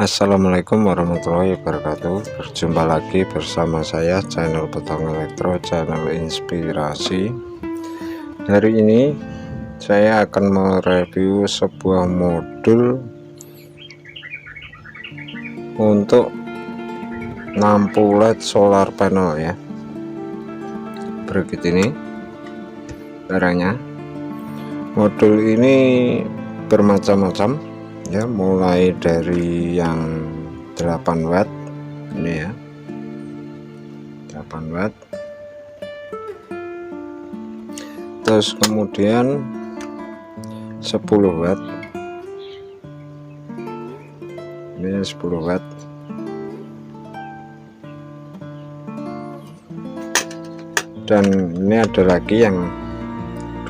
Assalamualaikum warahmatullahi wabarakatuh. Berjumpa lagi bersama saya channel Petang Elektro, channel inspirasi. Hari ini saya akan mereview sebuah modul untuk lampu LED solar panel ya. Berikut ini barangnya. Modul ini bermacam-macam ya, mulai dari yang 8 watt ini ya, 8 watt, terus kemudian 10 watt ini 10 watt, dan ini ada lagi yang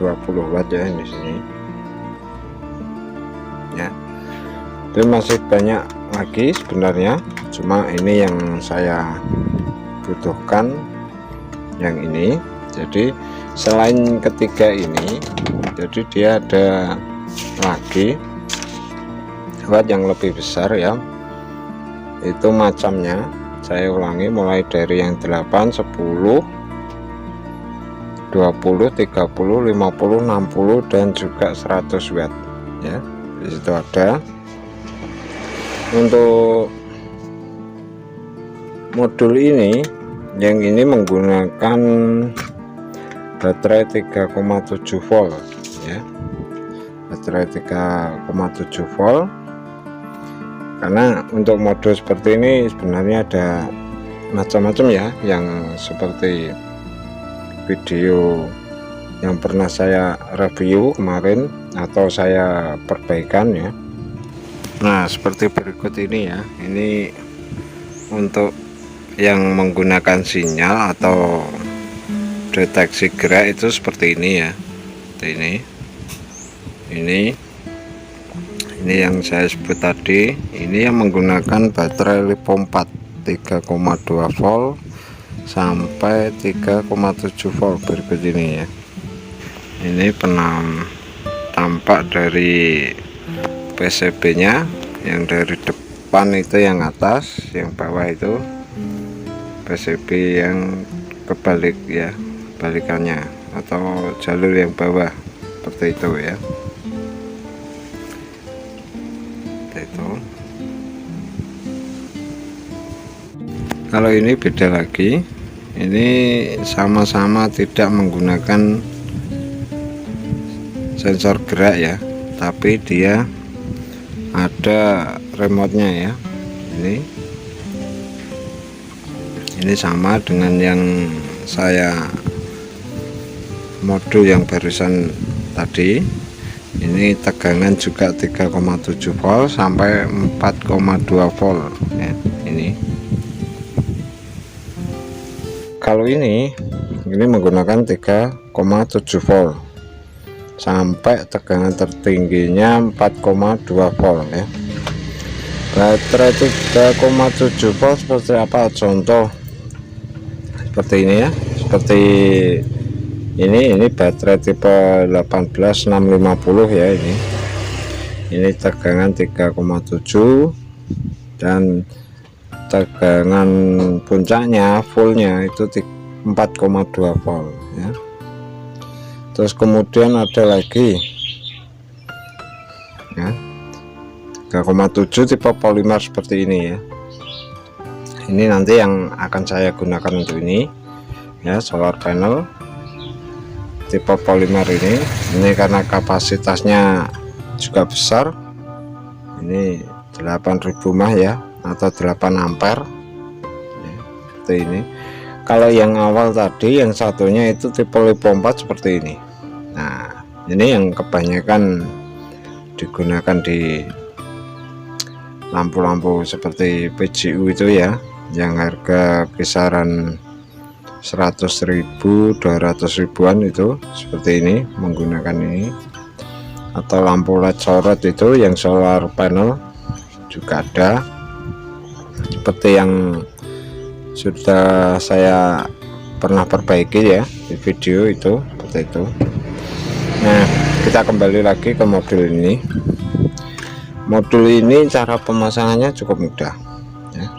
20 watt ya di sini ya. Itu masih banyak lagi sebenarnya, cuma ini yang saya butuhkan yang ini. Jadi selain ketiga ini, jadi dia ada lagi watt yang lebih besar ya, itu macamnya saya ulangi, mulai dari yang 8, 10, 20, 30, 50, 60 dan juga 100 watt ya. Di situ ada. Untuk modul ini, yang ini menggunakan baterai 3,7 volt ya, baterai 3,7 volt. Karena untuk modul seperti ini sebenarnya ada macam-macam ya, yang seperti video yang pernah saya review kemarin atau saya perbaikan ya. Nah, seperti berikut ini ya. Ini untuk yang menggunakan sinyal atau deteksi gerak itu seperti ini ya. Ini yang saya sebut tadi. Ini yang menggunakan baterai LiPo 4 3,2 volt sampai 3,7 volt. Berikut ini ya. Ini tampak dari PCB nya, yang dari depan itu yang atas, yang bawah itu PCB yang kebalik ya, balikannya atau jalur yang bawah seperti itu ya. Itu kalau ini beda lagi, ini sama-sama tidak menggunakan sensor gerak ya, tapi dia ada remote-nya ya. Ini sama dengan yang saya modul yang barusan tadi. Ini tegangan juga 3,7 volt sampai 4,2 volt ya. Ini kalau ini menggunakan 3,7 volt sampai tegangan tertingginya 4,2 volt ya. Baterai 3,7 volt seperti apa? Contoh seperti ini ya, seperti ini baterai tipe 18650 ya. Ini tegangan 3,7 dan tegangan puncaknya fullnya itu 4,2 volt ya. Terus kemudian ada lagi ya, 3,7 tipe polimer seperti ini ya. Ini nanti yang akan saya gunakan untuk ini ya, solar panel tipe polimer ini karena kapasitasnya juga besar. Ini 8000 mah ya, atau 8 ampere ya, seperti ini. Kalau yang awal tadi, yang satunya itu tipe LiPo 4 seperti ini. Nah, ini yang kebanyakan digunakan di lampu-lampu seperti PGU itu ya, yang harga kisaran 100.000 200.000-an itu seperti ini, menggunakan ini. Atau lampu LED sorot itu yang solar panel juga ada, seperti yang sudah saya pernah perbaiki ya di video itu, seperti itu. Nah, kita kembali lagi ke modul ini. Modul ini cara pemasangannya cukup mudah ya.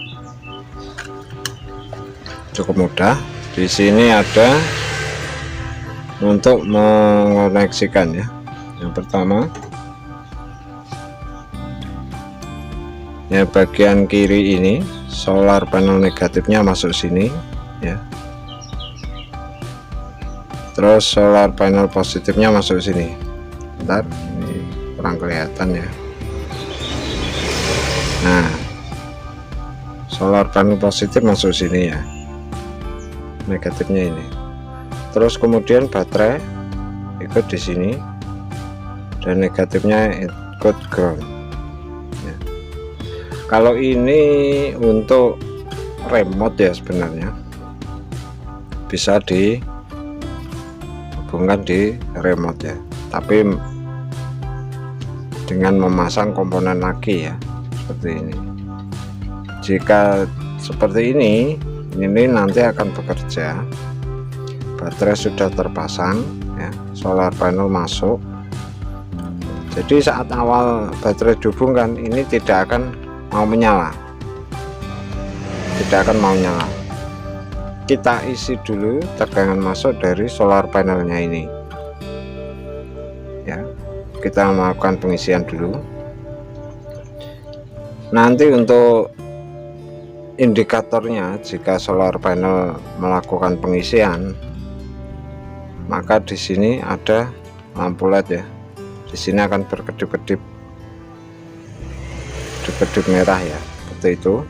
Cukup mudah. Di sini ada untuk mengoneksikan ya. Yang pertama ya, bagian kiri ini solar panel negatifnya masuk sini ya, terus solar panel positifnya masuk sini. Bentar, ini kurang kelihatan ya. Nah, solar panel positif masuk sini ya, negatifnya ini. Terus kemudian baterai ikut di sini dan negatifnya ikut ground ya. Kalau ini untuk remote ya, sebenarnya bisa dihubungkan di remote ya, tapi dengan memasang komponen lagi ya, seperti ini. Jika seperti ini nanti akan bekerja, baterai sudah terpasang ya, solar panel masuk. Jadi saat awal baterai dihubungkan, ini tidak akan mau menyala, tidak akan mau nyala. Kita isi dulu tegangan masuk dari solar panelnya ini ya, kita melakukan pengisian dulu. Nanti untuk indikatornya, jika solar panel melakukan pengisian, maka di sini ada lampu LED ya, di sini akan berkedip-kedip merah ya, seperti itu.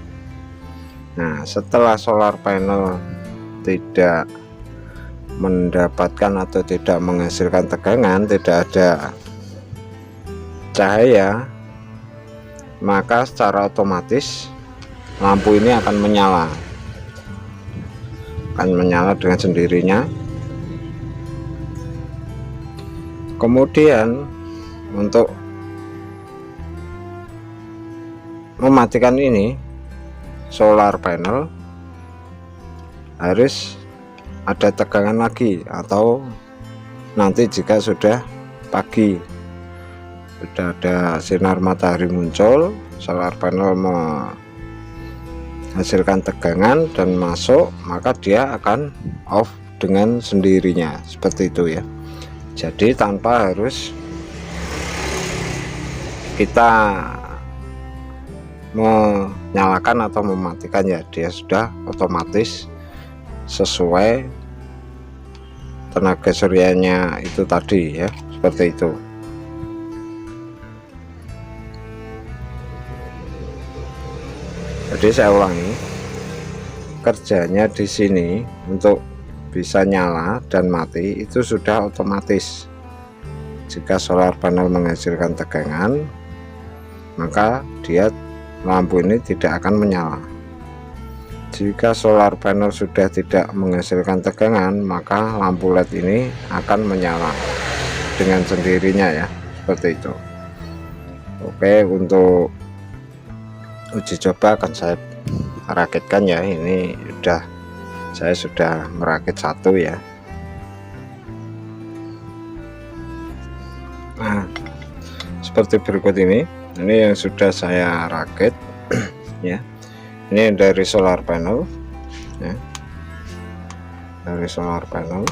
Nah, setelah solar panel tidak mendapatkan atau tidak menghasilkan tegangan, tidak ada cahaya, maka secara otomatis lampu ini akan menyala dengan sendirinya. Kemudian untuk mematikan ini solar panel harus ada tegangan lagi, atau nanti jika sudah pagi, sudah ada sinar matahari muncul, solar panel menghasilkan tegangan dan masuk, maka dia akan off dengan sendirinya, seperti itu ya. Jadi tanpa harus kita menyalakan atau mematikan ya, dia sudah otomatis sesuai tenaga suryanya itu tadi ya, seperti itu. Jadi saya ulangi, kerjanya di sini untuk bisa nyala dan mati itu sudah otomatis. Jika solar panel menghasilkan tegangan, maka lampu ini tidak akan menyala. Jika solar panel sudah tidak menghasilkan tegangan, maka lampu LED ini akan menyala dengan sendirinya ya, seperti itu. Oke, untuk uji coba akan saya rakitkan ya. Ini saya sudah merakit satu ya. Nah, seperti berikut ini yang sudah saya rakit ya. Ini dari solar panel ya, dari solar panel.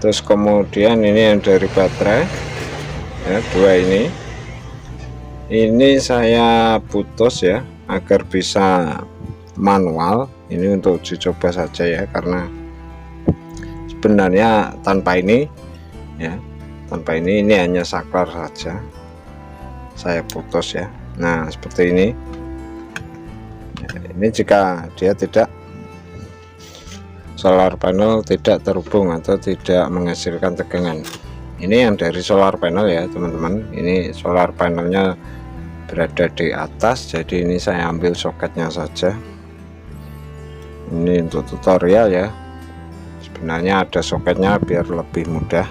Terus kemudian ini yang dari baterai ya, dua ini saya putus ya, agar bisa manual. Ini untuk uji coba saja ya, karena sebenarnya tanpa ini ya, tanpa ini hanya saklar saja, saya putus ya. Nah, seperti ini. Ini jika dia tidak, solar panel tidak terhubung atau tidak menghasilkan tegangan. Ini yang dari solar panel ya teman-teman. Ini solar panelnya berada di atas, jadi ini saya ambil soketnya saja. Ini untuk tutorial ya, sebenarnya ada soketnya biar lebih mudah.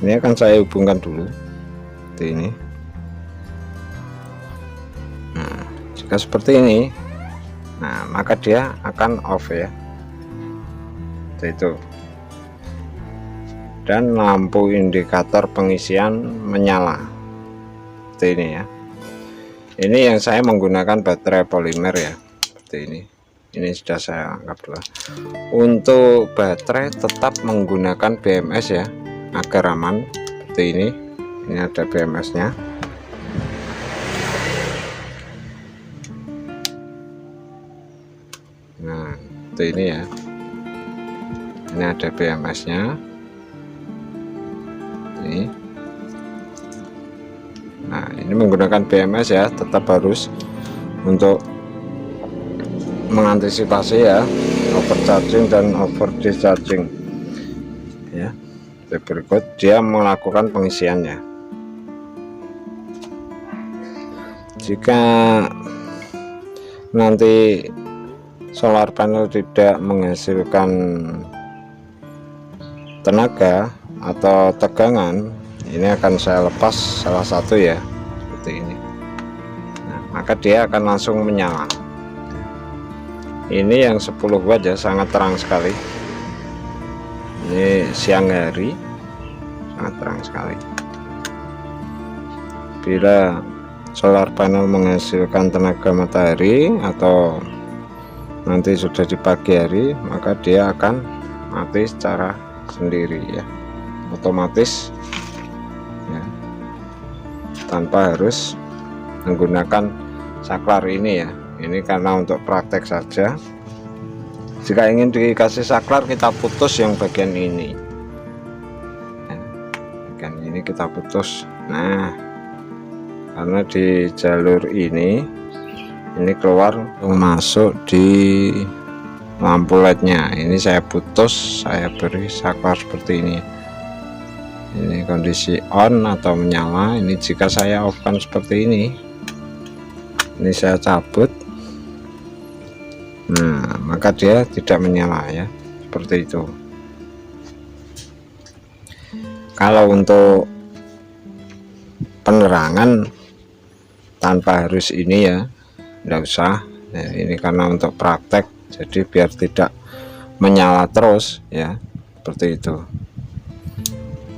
Ini akan saya hubungkan dulu seperti ini. Nah, jika seperti ini, nah maka dia akan off ya, seperti itu. Dan lampu indikator pengisian menyala seperti ini ya. Ini yang saya menggunakan baterai polimer ya, seperti ini sudah saya anggap dua. Untuk baterai tetap menggunakan BMS ya, agar aman. Seperti ini ada BMS nya. Nah seperti ini ya, ini ada BMS nya ini. Nah ini menggunakan BMS ya, tetap harus untuk mengantisipasi ya overcharging dan over discharging ya. Berikut dia melakukan pengisiannya. Jika nanti solar panel tidak menghasilkan tenaga atau tegangan, ini akan saya lepas salah satu ya, seperti ini. Nah, maka dia akan langsung menyala. Ini yang 10 watt ya, sangat terang sekali. Ini siang hari, sangat terang sekali. Bila solar panel menghasilkan tenaga matahari atau nanti sudah di pagi hari, maka dia akan mati secara sendiri ya, otomatis ya, tanpa harus menggunakan saklar ini ya. Ini karena untuk praktek saja. Jika ingin dikasih saklar, kita putus yang bagian ini ya, bagian ini kita putus. Nah karena di jalur ini keluar masuk di lampu LED-nya, ini saya putus, saya beri saklar seperti ini. Ini kondisi on atau menyala. Ini jika saya off kan seperti ini saya cabut. Nah maka dia tidak menyala ya, seperti itu. Kalau untuk penerangan tanpa harus ini ya, enggak usah ya, ini karena untuk praktek, jadi biar tidak menyala terus ya, seperti itu.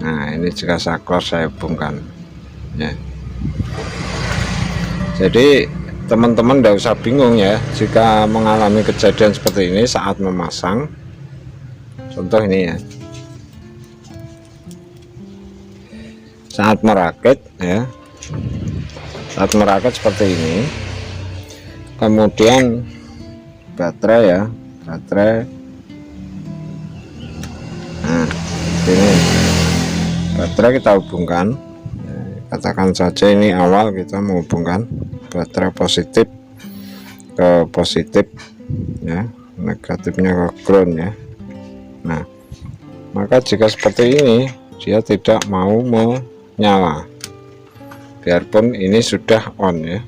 Nah ini jika saklar saya hubungkan ya. Jadi teman-teman enggak usah bingung ya jika mengalami kejadian seperti ini saat memasang. Contoh ini ya, saat merakit ya, saat merakit seperti ini, kemudian baterai ya, baterai, nah ini baterai kita hubungkan ya, katakan saja ini awal kita menghubungkan baterai positif ke positif ya, negatifnya ke ground ya. Nah maka jika seperti ini dia tidak mau menyala, biarpun ini sudah on ya,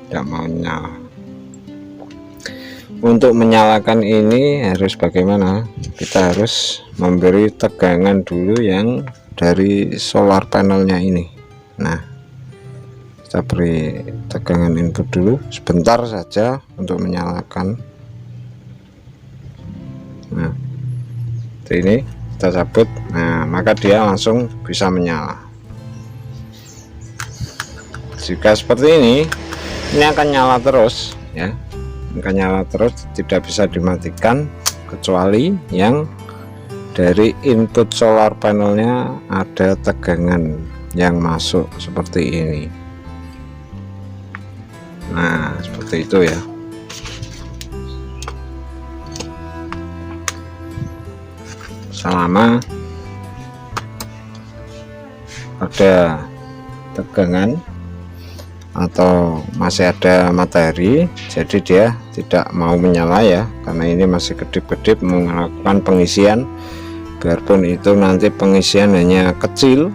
tidak mau nyala. Untuk menyalakan ini harus bagaimana? Kita harus memberi tegangan dulu yang dari solar panelnya ini. Nah kita beri tegangan input dulu sebentar saja untuk menyalakan. Nah ini kita cabut, nah maka dia langsung bisa menyala. Jika seperti ini akan nyala terus ya, akan nyala terus, tidak bisa dimatikan kecuali yang dari input solar panelnya ada tegangan yang masuk seperti ini. Nah seperti itu ya. Selama ada tegangan atau masih ada matahari, jadi dia tidak mau menyala ya, karena ini masih kedip-kedip melakukan pengisian. Biarpun itu nanti pengisian hanya kecil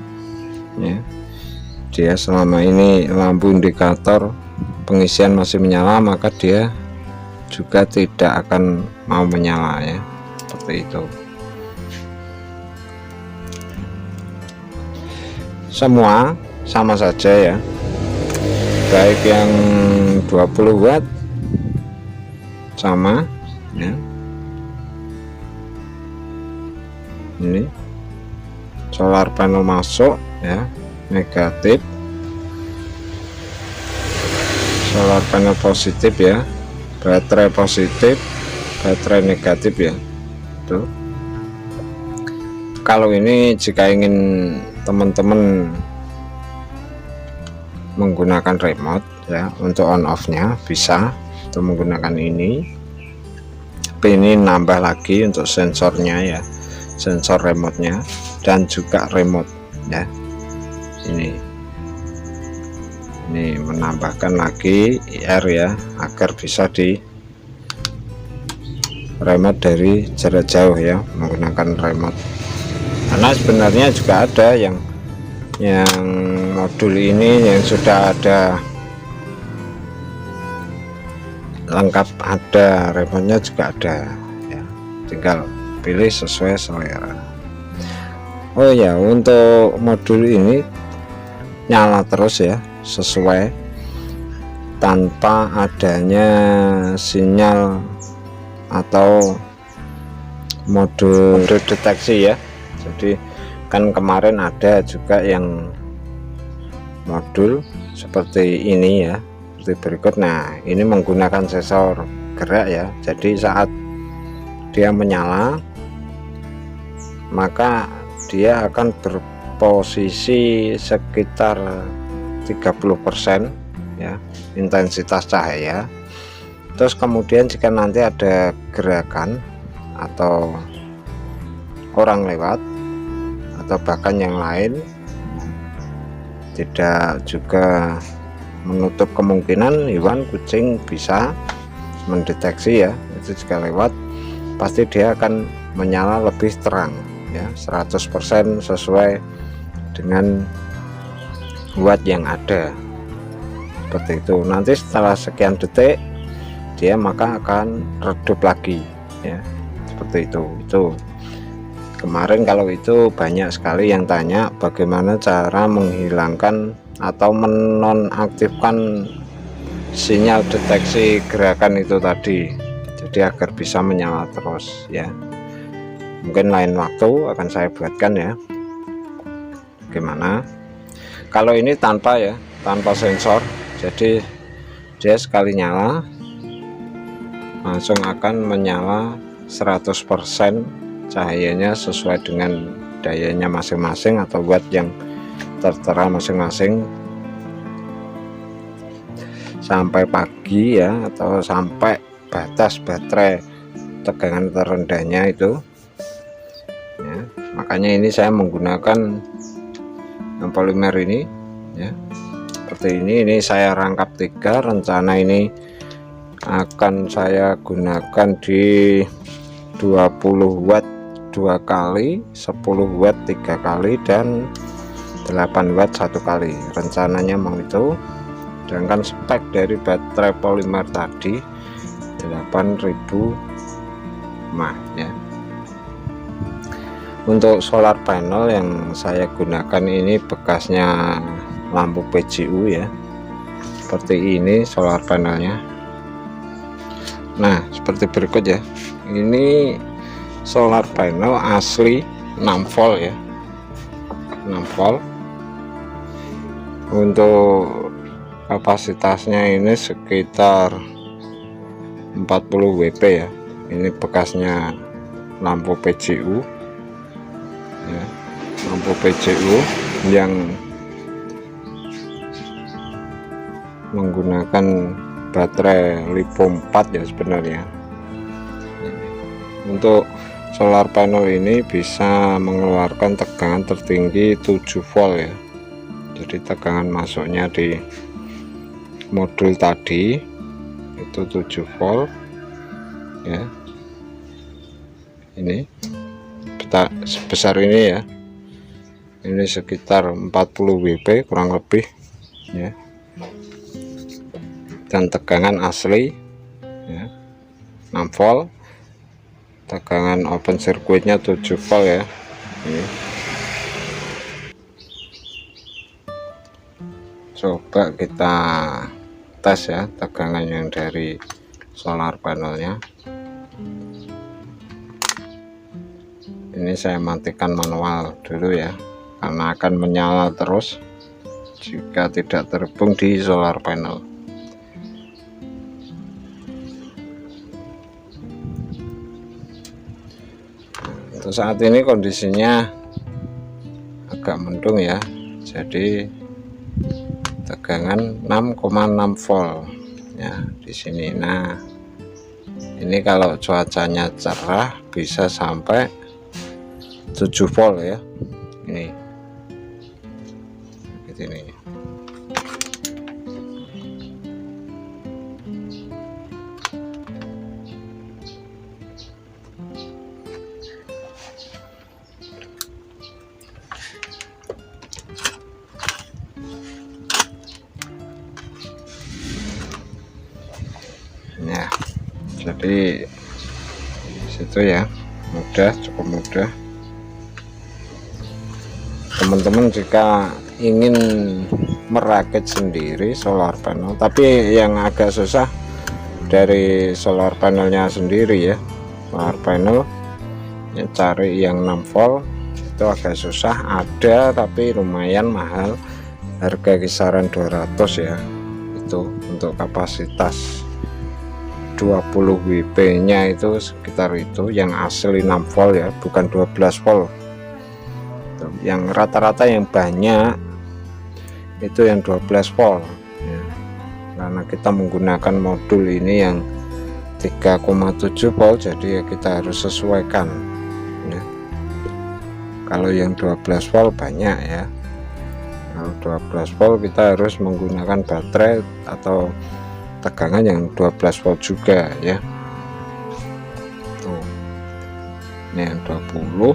ya, dia selama ini lampu indikator pengisian masih menyala, maka dia juga tidak akan mau menyala ya, seperti itu. Semua sama saja ya, baik yang 20 watt sama ya, ini solar panel masuk ya, negatif solar panel positif ya, baterai positif, baterai negatif ya. Tuh, kalau ini jika ingin teman-teman menggunakan remote ya untuk on off nya bisa untuk menggunakan ini. Tapi ini nambah lagi untuk sensornya ya, sensor remote-nya dan juga remote ya. Ini menambahkan lagi IR ya, agar bisa di remote dari jarak jauh ya, menggunakan remote. Karena sebenarnya juga ada yang modul ini yang sudah ada lengkap, ada remote-nya juga ada ya, tinggal pilih sesuai selera. Oh ya, untuk modul ini nyala terus ya, sesuai tanpa adanya sinyal atau mode deteksi ya. Jadi kan kemarin ada juga yang modul seperti ini ya, seperti berikut. Nah, ini menggunakan sensor gerak ya, jadi saat dia menyala maka dia akan berposisi sekitar 30% ya intensitas cahaya. Terus kemudian jika nanti ada gerakan atau orang lewat atau bahkan yang lain, tidak juga menutup kemungkinan hewan, kucing bisa mendeteksi ya, itu jika lewat pasti dia akan menyala lebih terang ya, 100% sesuai dengan watt yang ada, seperti itu. Nanti setelah sekian detik dia maka akan redup lagi ya, seperti itu. Itu kemarin kalau itu banyak sekali yang tanya bagaimana cara menghilangkan atau menonaktifkan sinyal deteksi gerakan itu tadi, jadi agar bisa menyala terus ya. Mungkin lain waktu akan saya buatkan ya gimana. Kalau ini tanpa ya, tanpa sensor, jadi dia sekali nyala langsung akan menyala 100% cahayanya sesuai dengan dayanya masing-masing atau watt yang tertera masing-masing sampai pagi ya, atau sampai batas baterai tegangan terendahnya itu ya. Makanya ini saya menggunakan yang polimer ini ya, seperti ini saya rangkap 3, rencana ini akan saya gunakan di 20 watt 2 kali, 10 watt 3 kali, dan 8 watt 1 kali rencananya mau itu. Sedangkan spek dari baterai polimer tadi 8000 mAh ya. Untuk solar panel yang saya gunakan ini bekasnya lampu PJU ya, seperti ini solar panelnya. Nah, seperti berikut ya, ini solar panel asli 6 volt ya, 6 volt. Untuk kapasitasnya ini sekitar 40 WP ya. Ini bekasnya lampu PJU ya, lampu PJU yang menggunakan baterai lithium 4 ya sebenarnya. Untuk solar panel ini bisa mengeluarkan tegangan tertinggi 7 volt ya. Jadi tegangan masuknya di modul tadi itu 7 volt ya. Ini sebesar ini ya, ini sekitar 40 WP kurang lebih ya, dan tegangan asli ya 6 volt, tegangan open circuitnya 7 volt ya. Ini coba kita tes ya tegangan yang dari solar panelnya. Ini saya matikan manual dulu ya, karena akan menyala terus jika tidak terhubung di solar panel. Untuk saat ini kondisinya agak mendung ya, jadi tegangan 6,6 volt ya di sini. Nah, ini kalau cuacanya cerah bisa sampai 7 volt ya. Ini seperti ini. Nah, jadi situ ya, mudah, cukup mudah. Teman-teman jika ingin merakit sendiri solar panel, tapi yang agak susah dari solar panelnya sendiri ya, solar panel ya, cari yang 6 volt itu agak susah. Ada tapi lumayan mahal, harga kisaran 200 ya, itu untuk kapasitas 20 WP nya itu sekitar itu, yang asli 6 volt ya, bukan 12 volt. Yang rata-rata yang banyak itu yang 12 volt ya, karena kita menggunakan modul ini yang 3,7 volt, jadi ya kita harus sesuaikan ya. Kalau yang 12 volt banyak ya, kalau 12 volt kita harus menggunakan baterai atau tegangan yang 12 volt juga ya. Tuh, ini yang 20.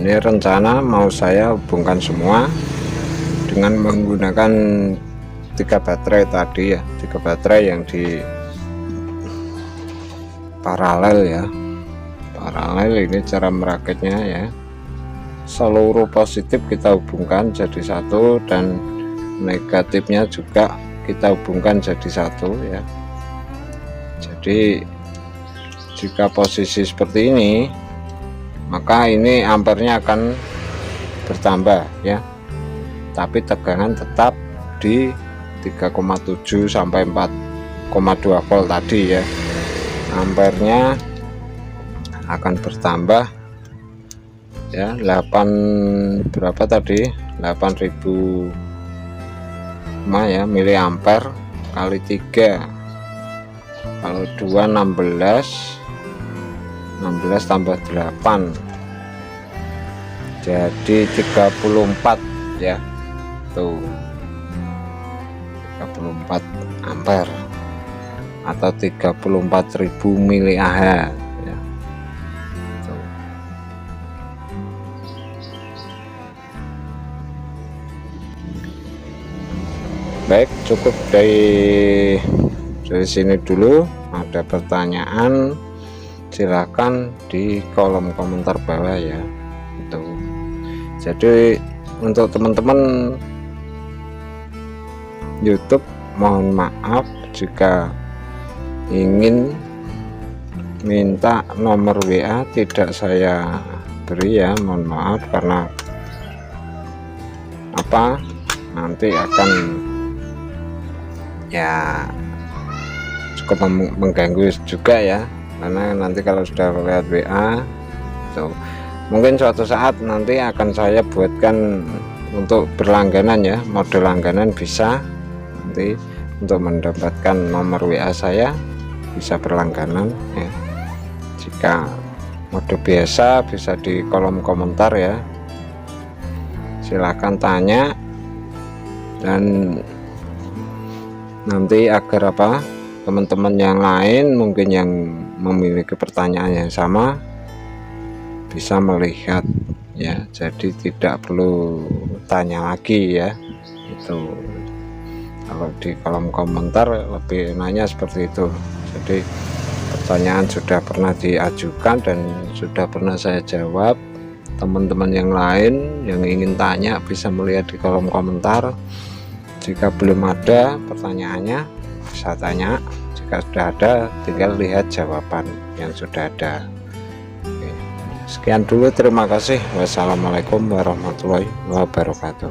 Ini rencana mau saya hubungkan semua dengan menggunakan 3 baterai tadi ya, 3 baterai yang di paralel ya. Paralel ini cara merakitnya ya, seluruh positif kita hubungkan jadi satu dan negatifnya juga kita hubungkan jadi satu ya. Jadi jika posisi seperti ini, maka ini ampernya akan bertambah ya, tapi tegangan tetap di 3,7 sampai 4,2 volt tadi ya. Ampernya akan bertambah ya, 8 berapa tadi, 8000 ya miliampere kali 3, kalau 2 16 tambah 8 jadi 34 ya, tuh 34 ampere atau 34.000 mAh ya. Tuh. Baik, cukup dari sini dulu. Ada pertanyaan silahkan di kolom komentar bawah ya. Itu jadi untuk teman-teman YouTube, mohon maaf jika ingin minta nomor WA tidak saya beri ya, mohon maaf, karena apa, nanti akan ya cukup mengganggu juga ya, karena nanti kalau sudah lihat WA tuh, mungkin suatu saat nanti akan saya buatkan untuk berlangganan ya, mode langganan bisa nanti untuk mendapatkan nomor WA saya bisa berlangganan ya. Jika mode biasa bisa di kolom komentar ya, silahkan tanya, dan nanti agar apa, teman-teman yang lain mungkin yang memiliki pertanyaan yang sama bisa melihat ya, jadi tidak perlu tanya lagi ya. Itu kalau di kolom komentar lebih nanya seperti itu, jadi pertanyaan sudah pernah diajukan dan sudah pernah saya jawab. Teman-teman yang lain yang ingin tanya bisa melihat di kolom komentar. Jika belum ada pertanyaannya bisa tanya, jika sudah ada tinggal lihat jawaban yang sudah ada. Oke. Sekian dulu, terima kasih. Wassalamualaikum warahmatullahi wabarakatuh.